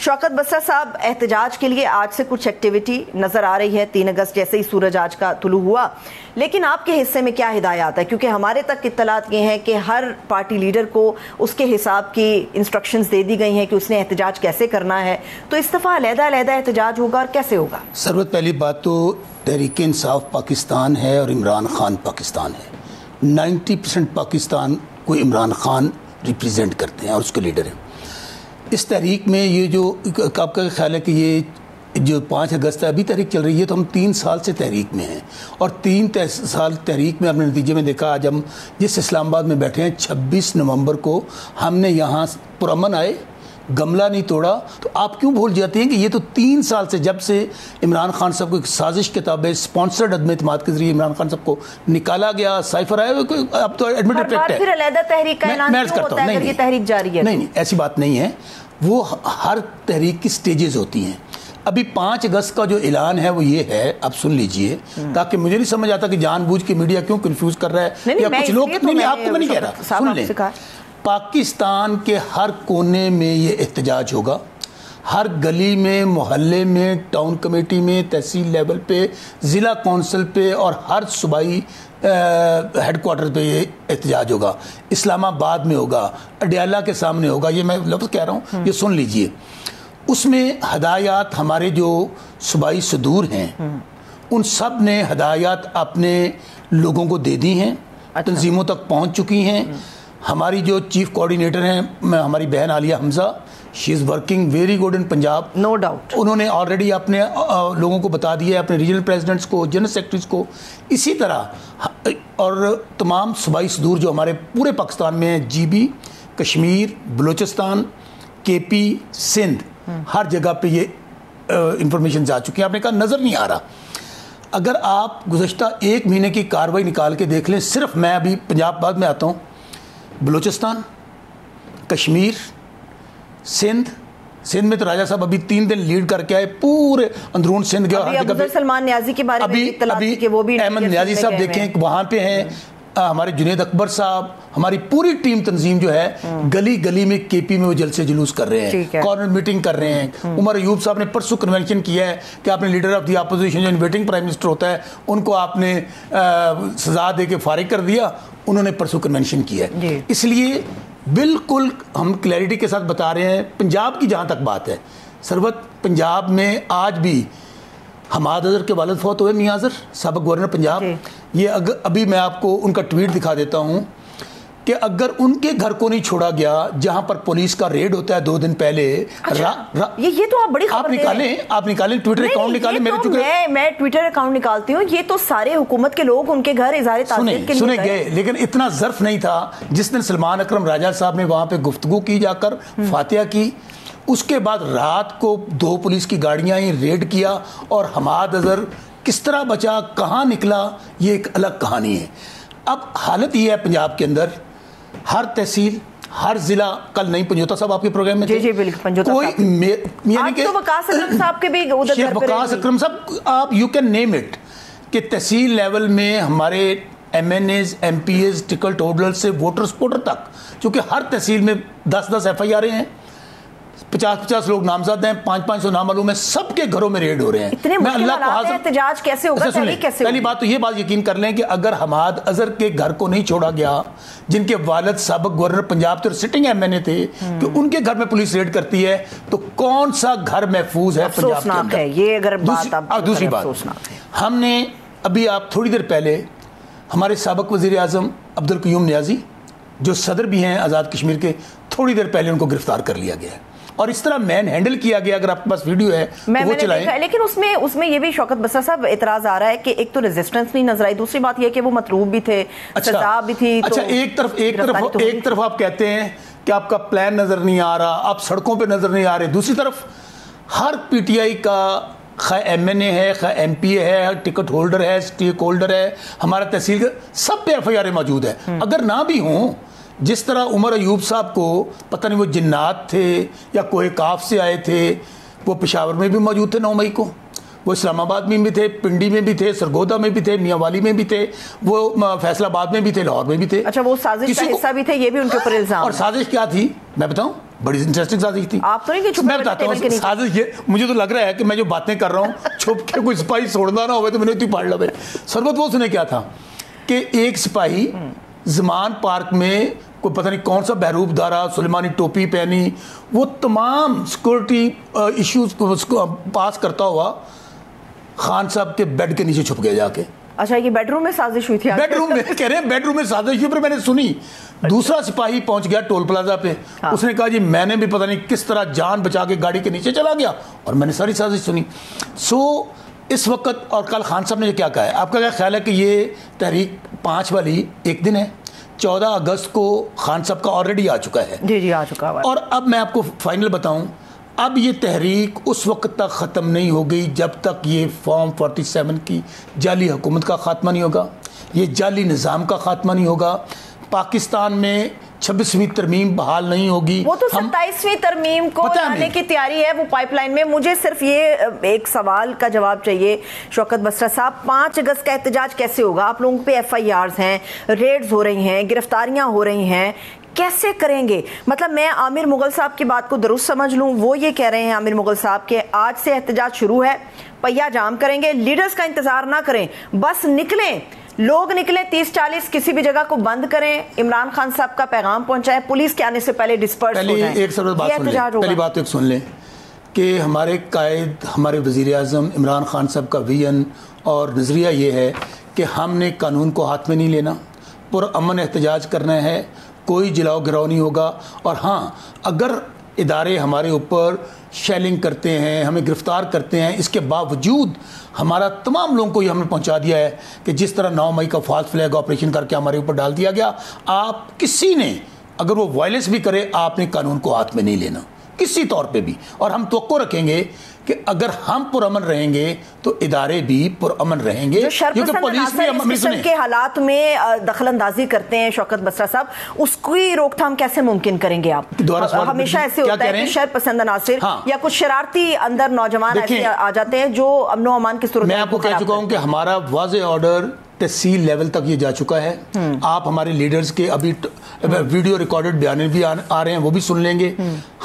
شوکت بسر صاحب، احتجاج کے لیے آج سے کچھ ایکٹیویٹی نظر آ رہی ہے 3 اگست جیسے ہی سورج آج کا طلوع ہوا، لیکن آپ کے حصے میں کیا ہدایات ہے؟ کیونکہ ہمارے تک اطلاعات یہ ہیں کہ ہر پارٹی لیڈر کو اس کے حساب کی انسٹرکشنز دے دی گئی ہیں کہ اس نے احتجاج کیسے کرنا ہے، تو اس دفعہ علیحدہ علیحدہ احتجاج ہوگا اور کیسے ہوگا؟ سروت، پہلی بات تو تحریک انصاف پاکستان ہے اور عمران خان پاکستان ہے. 90% پاکستان کو عمران خان ریپریزنٹ کرتے ہیں اور اس کے لیڈر ہیں. اس تحریک میں یہ جو آپ کا خیال ہے کہ یہ جو 5 اگست ہے ابھی تحریک چل رہی ہے، تو ہم 3 سال سے تحریک میں ہیں اور 3 سال تحریک میں ہم نے نتیجے میں دیکھا. آج ہم جس اسلام آباد میں بیٹھے ہیں 26 نومبر کو ہم نے یہاں پرامن آئے، گملہ نہیں توڑا. تو آپ کیوں بھول جاتے ہیں کہ یہ تو 3 سال سے جب سے عمران خان صاحب کو ایک سازش کے تابع اسپانسرڈ عدم اعتماد کے ذریعے عمران خان صاحب کو نکالا گیا، سائفر آیا، اب تو ایڈمٹڈ فیکٹ ہے. پھر علیحدہ تحریک کا اعلان کیوں ہوتا ہے اگر یہ تحریک جاری ہے؟ نہیں، ایسی بات نہیں ہے. وہ ہر تحریک کی سٹیجز ہوتی ہیں. ابھی 5 اگست کا جو اعلان ہے وہ یہ ہے، آپ سن لیجئے، تاکہ مجھے نہیں سمجھ آتا کہ جان بوجھ کے میڈیا کیوں کنفیوز کر رہا ہے یا کچھ لوگ. نہیں، آپ کو میں نہیں کہہ رہا، سن لیں. پاکستان کے ہر کونے میں یہ احتجاج ہوگا، ہر گلی میں، محلے میں، ٹاؤن کمیٹی میں، تحصیل لیول پہ، ضلع کونسل پہ اور ہر صوبائی ہیڈ کوارٹر پہ یہ احتجاج ہوگا. اسلام آباد میں ہوگا، اڈیالہ کے سامنے ہوگا. یہ میں لفظ کہہ رہا ہوں، یہ سن لیجئے. اس میں ہدایات ہمارے جو صوبائی صدور ہیں ان سب نے ہدایات اپنے لوگوں کو دے دی ہیں، تنظیموں تک پہنچ چکی ہیں. ہماری جو چیف کوآرڈینیٹر ہیں ہماری بہن Aliya Hamza, she is working very good in Punjab, no doubt. انہوں نے آلریڈی اپنے لوگوں کو بتا دیا ہے، اپنے ریجنل پریزیڈنٹس کو، جنرل سیکرٹریز کو. اسی طرح اور تمام صوبائی صدور جو ہمارے پورے پاکستان میں ہیں، جی بی، کشمیر، بلوچستان، کے پی، سندھ، ہر جگہ پہ یہ انفارمیشن جا چکی ہیں. آپ نے کہا نظر نہیں آ رہا. اگر آپ گزشتہ 1 مہینے کی کاروائی نکال کے دیکھ لیں، صرف میں ابھی پنجاب بعد میں آتا ہوں، بلوچستان، کشمیر، سندھ میں تو راجہ صاحب ابھی 3 دن لیڈ کر کے آئے، پورے اندرون سندھ گیا. ابھی سلمان نیازی کے بارے میں اطلاعات کہ وہ بھی احمد نیازی صاحب دیکھیں وہاں پہ ہیں، ہمارے جنید اکبر صاحب، ہماری پوری ٹیم تنظیم جو ہے گلی گلی میں کے پی میں وہ جلسے جلوس کر رہے ہیں، کارنر میٹنگ کر رہے ہیں. عمر ایوب صاحب نے پرسوں کنونشن کیا ہے کہ آپ نے لیڈر آف دی اپوزیشن جو انویٹنگ پرائم منسٹر ہوتا ہے ان کو آپ نے سزا دے کے فارغ کر دیا. انہوں نے پرسوں کنونشن کیا ہے. اس لیے بالکل ہم کلیئرٹی کے ساتھ بتا رہے ہیں. پنجاب کی جہاں تک بات ہے سروت، پنجاب میں آج بھی حماد اظہر کے والد فوت ہوئے، میاں اظہر سابق گورنر پنجاب. یہ ابھی میں آپ کو ان کا ٹویٹ دکھا دیتا ہوں کہ اگر ان کے گھر کو نہیں چھوڑا گیا جہاں پر پولیس کا ریڈ ہوتا ہے 2 دن پہلے. یہ تو آپ بڑی خبر آپ نکالیں ٹویٹر اکاؤنٹ نکالیں. میں ٹویٹر اکاؤنٹ نکالتی ہوں. یہ تو سارے حکومت کے لوگ ان کے گھر اظہار تعزیت کے لیے سنے گئے، لیکن اتنا ظرف نہیں تھا. جس دن سلمان اکرم راجہ صاحب نے وہاں پہ گفتگو کی، جا کر فاتحہ کی، اس کے بعد رات کو 2 پولیس کی گاڑیاں ہی ریڈ کیا اور حماد اظہر کس طرح بچا، کہاں نکلا، یہ ایک الگ کہانی ہے. اب حالت یہ ہے پنجاب کے اندر، ہر تحصیل، ہر ضلع، کل نہیں پنجوتا صاحب آپ کے پروگرام میں جی بالکل، کوئی یعنی کہ وقاص اکرم صاحب کے بھی ادھر شیخ وقاص اکرم صاحب، آپ یو کین نیم اٹ، کہ تحصیل لیول میں ہمارے MNAs, MPAs, ticket holder سے ووٹر سپورٹر تک، چونکہ ہر تحصیل میں 10 ایف آئی آر ہیں، 50 لوگ نامزد ہیں، 500 نامعلوم ہیں، سب کے گھروں میں ریڈ ہو رہے ہیں. میں اللہ کو حاضر، احتجاج کیسے ہوگا؟ پہلی بات تو یہ بات یقین کر لیں کہ اگر حماد اظہر کے گھر کو نہیں چھوڑا گیا، جن کے والد سابق گورنر پنجاب تھے، سٹنگ ایم این اے تھے، کہ ان کے گھر میں پولیس ریڈ کرتی ہے، تو کون سا گھر محفوظ ہے پنجاب کے اندر؟ یہ اگر دوسری بات، ہم نے ابھی آپ تھوڑی دیر پہلے ہمارے سابق وزیر اعظم عبدالقیوم نیازی جو صدر بھی ہیں آزاد کشمیر کے، تھوڑی دیر پہلے ان کو گرفتار کر لیا گیا ہے اور اس طرح مین ہینڈل کیا گیا. اگر آپ کے پاس ویڈیو ہے وہ چلائیں. لیکن اس میں یہ بھی شوکت بسر صاحب اعتراض آ رہا ہے کہ ایک تو ریزسٹنس نہیں نظر آئی، دوسری بات یہ کہ وہ مطلوب بھی تھے، سزا بھی تھی. اچھا، ایک طرف آپ کہتے ہیں کہ آپ کا پلان نظر نہیں آ رہا، آپ سڑکوں پہ نظر نہیں آ رہے، دوسری طرف ہر پی ٹی آئی کا خواہ ایم این اے ہے، خواہ ایم پی اے ہے، ٹکٹ ہولڈر ہے، اسٹیک ہولڈر ہے، ہمارا تحصیل سب پہ ایف آئی آر موجود ہے. اگر نہ بھی ہوں، جس طرح عمر ایوب صاحب کو پتہ نہیں وہ جنات تھے یا کوہ کاف سے آئے تھے، وہ پشاور میں بھی موجود تھے 9 مئی کو، وہ اسلام آباد میں بھی تھے، پنڈی میں بھی تھے، سرگودا میں بھی تھے، میاں والی میں بھی تھے، وہ فیصل آباد میں بھی تھے، لاہور میں بھی تھے. اچھا، وہ سازش کا حصہ بھی تھے، یہ بھی ان کے اوپر الزام. اور سازش کیا تھی میں بتاؤں؟ بڑی انٹرسٹنگ سازش تھی. آپ تو نہیں کہ میں بتاتا ہوں سازش یہ, مجھے تو لگ رہا ہے کہ میں جو باتیں کر رہا ہوں چھپ کے کوئی سپاہی چھوڑنا نہ ہوئے تو میں نے اتنی پاڑ لو. سربت وہ سنے کیا تھا کہ ایک سپاہی زمان پارک میں کوئی پتہ نہیں کون سا بہروب دارا سلیمانی ٹوپی پہنی, وہ تمام سیکورٹی ایشوز کو پاس کرتا ہوا خان صاحب کے بیڈ کے نیچے چھپ گیا جا کے. اچھا, یہ بیڈ روم میں سازش ہوئی تھی؟ بیڈ روم میں کہہ رہے ہیں, بیڈ روم میں سازش ہوئی, پر میں نے سنی. دوسرا سپاہی پہنچ گیا ٹول پلازا پہ, اس نے کہا جی میں نے بھی پتہ نہیں کس طرح جان بچا کے گاڑی کے نیچے چلا گیا اور میں نے ساری سازش سنی. اس وقت اور کل خان صاحب نے کیا کہا ہے, آپ کا کیا خیال ہے کہ یہ تحریک 5 والی ایک دن ہے, 14 اگست کو خان صاحب کا آلریڈی آ چکا ہے. جی آ چکا ہے. اور اب میں آپ کو فائنل بتاؤں, اب یہ تحریک اس وقت تک ختم نہیں ہو گئی جب تک یہ فارم 47 کی جعلی حکومت کا خاتمہ نہیں ہوگا, یہ جعلی نظام کا خاتمہ نہیں ہوگا. پاکستان میں 26ویں ترمیم بحال نہیں ہوگی. وہ تو 27ویں ترمیم کو لانے کی تیاری ہے, وہ پائپ لائن میں. مجھے صرف یہ ایک سوال کا جواب چاہیے شوکت بسرا صاحب, 5 اگست کا احتجاج کیسے ہوگا؟ آپ لوگوں پہ FIRs ہیں, ریڈز ہو رہی ہیں, گرفتاریاں ہو رہی ہیں, کیسے کریں گے؟ مطلب میں عامر مغل صاحب کی بات کو درست سمجھ لوں, وہ یہ کہہ رہے ہیں عامر مغل صاحب کہ آج سے احتجاج شروع ہے, پہیا جام کریں گے, لیڈرز کا انتظار نہ کریں, بس نکلیں, لوگ نکلیں, 30-40 کسی بھی جگہ کو بند کریں, عمران خان صاحب کا پیغام پہنچائیں, پولیس کے آنے سے پہلے ڈسپرس ہو جائیں. پہلی بات ایک سن لیں کہ ہمارے قائد, ہمارے وزیر اعظم عمران خان صاحب کا ویژن اور نظریہ یہ ہے کہ ہم نے قانون کو ہاتھ میں نہیں لینا, پرامن احتجاج کرنا ہے, کوئی جلاؤ گراؤ نہیں ہوگا. اور ہاں, اگر ادارے ہمارے اوپر شیلنگ کرتے ہیں, ہمیں گرفتار کرتے ہیں, اس کے باوجود ہمارا تمام لوگوں کو یہ ہم نے پہنچا دیا ہے کہ جس طرح 9 مئی کا فالس فلیگ آپریشن کر کے ہمارے اوپر ڈال دیا گیا, آپ کسی نے اگر وہ وائلنس بھی کرے, آپ نے قانون کو ہاتھ میں نہیں لینا کسی طور پہ بھی. اور ہم توقع رکھیں گے کہ اگر ہم پرامن رہیں گے تو ادارے بھی پرامن رہیں گے. کیونکہ پولیس بھی اس قسم کے حالات میں دخل اندازی کرتے ہیں شوکت بسرا صاحب, اس کی روک تھام کیسے ممکن کریں گے آپ؟ ہمیشہ ایسے ہوتا ہے کہ شر پسند عناصر یا کچھ شرارتی اندر نوجوان ایسے آ جاتے ہیں جو امن و امان کی صورت. میں آپ کو کہہ چکا ہوں کہ ہمارا واضح آرڈر تحصیل لیول تک یہ جا چکا ہے. آپ ہمارے لیڈرز کے ابھی ویڈیو ریکارڈڈ بیانے بھی آ رہے ہیں, وہ بھی سن لیں گے.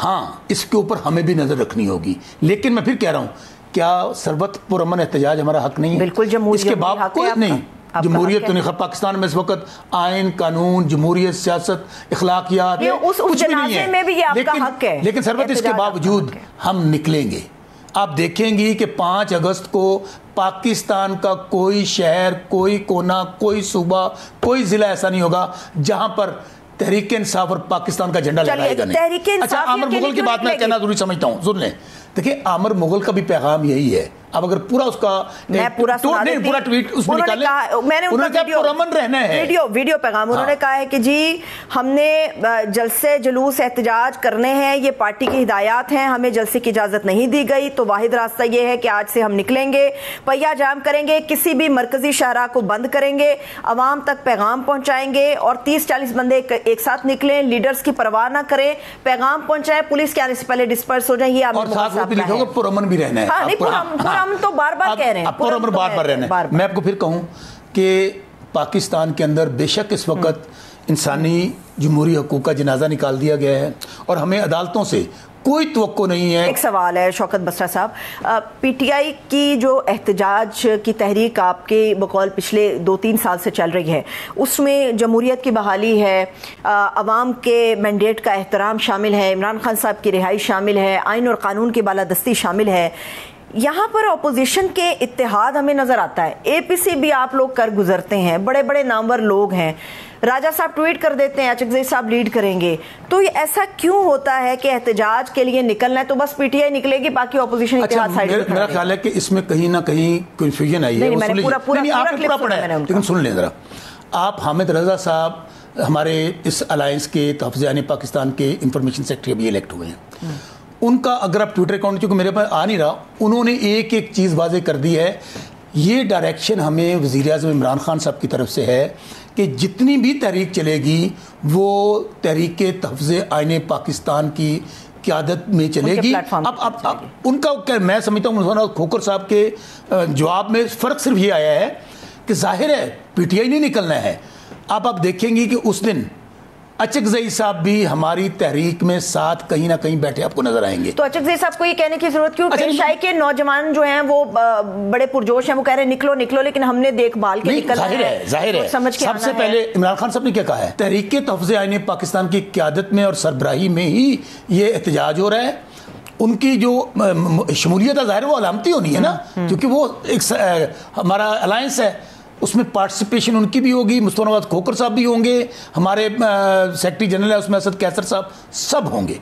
ہاں, اس کے اوپر ہمیں بھی نظر رکھنی ہوگی. لیکن میں پھر کہہ رہا ہوں, کیا سربت پرامن احتجاج ہمارا حق نہیں ہے؟ بالکل, اس کے بعد کوئی نہیں. جمہوریت تو نہیں, پاکستان میں اس وقت آئین, قانون, جمہوریت, سیاست, اخلاقیات کچھ بھی نہیں ہے. لیکن سربت اس کے باوجود ہم نکلیں گے. آپ دیکھیں گی کہ 5 اگست کو پاکستان کا کوئی شہر, کوئی کونا, کوئی صوبہ, کوئی ضلع ایسا نہیں ہوگا جہاں پر تحریک انصاف اور پاکستان کا جھنڈا لہرائے گا نہیں. اچھا, عامر مغل کی بات میں کہنا ضروری سمجھتا ہوں, سن لیں. دیکھیں, عامر مغل کا بھی پیغام یہی ہے. اب اگر پورا اس کا پورا ٹویٹ اس میں نکالیں, میں نے انہوں نے کہا پرامن رہنا ہے, ویڈیو پیغام انہوں نے کہا ہے کہ جی ہم نے جلسے جلوس احتجاج کرنے ہیں, یہ پارٹی کی ہدایات ہیں, ہمیں جلسے کی اجازت نہیں دی گئی, تو واحد راستہ یہ ہے کہ آج سے ہم نکلیں گے, پہیا جام کریں گے, کسی بھی مرکزی شاہراہ کو بند کریں گے, عوام تک پیغام پہنچائیں گے, اور 30-40 بندے ایک ساتھ نکلیں, لیڈرز کی پرواہ نہ کریں, پیغام پہنچائیں, پولیس کے آنے سے پہلے ڈسپرس ہو جائیں. یہ پرامن بھی رہنا ہے. پرامن تو بار بار کہہ رہے ہیں, پرامن بار بار رہنا ہے. میں آپ کو پھر کہوں کہ پاکستان کے اندر بے شک اس وقت انسانی جمہوری حقوق کا جنازہ نکال دیا گیا ہے, اور ہمیں عدالتوں سے کوئی توقع نہیں ہے. ایک سوال ہے شوکت بسرا صاحب, PTI کی جو احتجاج کی تحریک آپ کے بقول پچھلے 2-3 سال سے چل رہی ہے, اس میں جمہوریت کی بحالی ہے, عوام کے مینڈیٹ کا احترام شامل ہے, عمران خان صاحب کی رہائی شامل ہے, آئین اور قانون کی بالادستی شامل ہے. یہاں پر اپوزیشن کے اتحاد ہمیں نظر آتا ہے. APC بھی آپ لوگ کر گزرتے ہیں, بڑے بڑے نامور لوگ ہیں, راجہ صاحب ٹویٹ کر دیتے ہیں اچکزئی صاحب لیڈ کریں گے. تو یہ ایسا کیوں ہوتا ہے کہ احتجاج کے لیے نکلنا ہے تو بس PTI نکلے گی, باقی اپوزیشن اتحاد سائیڈ پہ؟ میرا خیال ہے کہ اس میں کہیں نہ کہیں کنفیوژن آئی ہے. میں نے پورا پڑھا ہے, لیکن سن لیں ذرا. آپ حامد رضا صاحب ہمارے اس الائنس کے تحفظ عین پاکستان کے انفارمیشن سیکرٹری ابھی الیکٹ ہوئے ہیں. ان کا اگر آپ ٹویٹر اکاؤنٹ, چونکہ میرے پاس آ نہیں رہا, انہوں نے ایک چیز واضح کر دی ہے. یہ ڈائریکشن ہمیں وزیر اعظم عمران خان صاحب کی طرف سے ہے کہ جتنی بھی تحریک چلے گی وہ تحریک تحفظ آئین پاکستان کی قیادت میں چلے گی. اب ان کا میں سمجھتا ہوں مولانا کھوکھر صاحب کے جواب میں فرق صرف یہ آیا ہے کہ ظاہر ہے PTI نہیں نکلنا ہے. آپ دیکھیں گی کہ اس دن اچک زئی صاحب بھی ہماری تحریک میں ساتھ کہیں نہ کہیں بیٹھے آپ کو نظر آئیں گے. تو اچک زئی صاحب کو یہ کہنے کی ضرورت کیوں؟ پیشائی کے نوجوان جو ہیں وہ بڑے پرجوش ہیں, وہ کہہ رہے ہیں نکلو, لیکن ہم نے دیکھ بھال کے نکلنا ہے. ظاہر ہے. سب سے پہلے عمران خان صاحب نے کیا کہا ہے, تحریک کے تحفظ آئین پاکستان کی قیادت میں اور سربراہی میں ہی یہ احتجاج ہو رہا ہے. ان کی جو شمولیت ہے ظاہر وہ علامتی ہونی ہے نا, کیونکہ وہ ایک ہمارا الائنس ہے, اس میں پارٹیسپیشن ان کی بھی ہوگی, مصطفیٰ نواز کھوکھر صاحب بھی ہوں گے, ہمارے سیکرٹری جنرل ہے اس میں اسد قیصر صاحب, سب ہوں گے.